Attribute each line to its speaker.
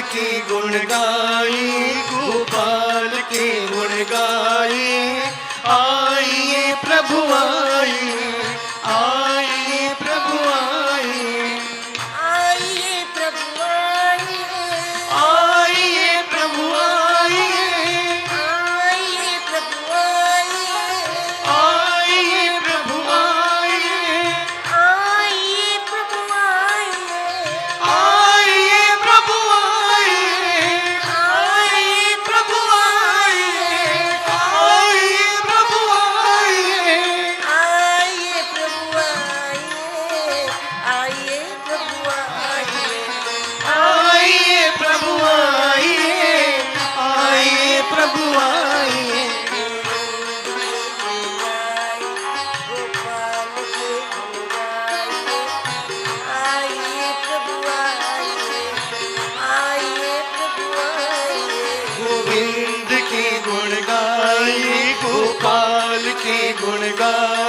Speaker 1: के गुण गाए, गोपाल के गुण गाए। आइए प्रभु आइए, आइए प्रभु आइए,
Speaker 2: आइए प्रभु आइए,
Speaker 1: आइए प्रभु आइए,
Speaker 2: आइए प्रभु आइए,
Speaker 1: आइए प्रभु आइए,
Speaker 2: आइए प्रभु आइए,
Speaker 1: आइए प्रभु आइए, आइए प्रभु आइए, आइए प्रभु आइए।
Speaker 2: आइए प्रभु आइए, आइए प्रभु आइए,
Speaker 1: आइए प्रभु आइए, आइए प्रभु आइए।
Speaker 2: गोपाल के गुण गाइए। आइए प्रभु आइए, आइए प्रभु आइए,
Speaker 1: गोविंद के गुण गाए, गोपाल के गुण गाए।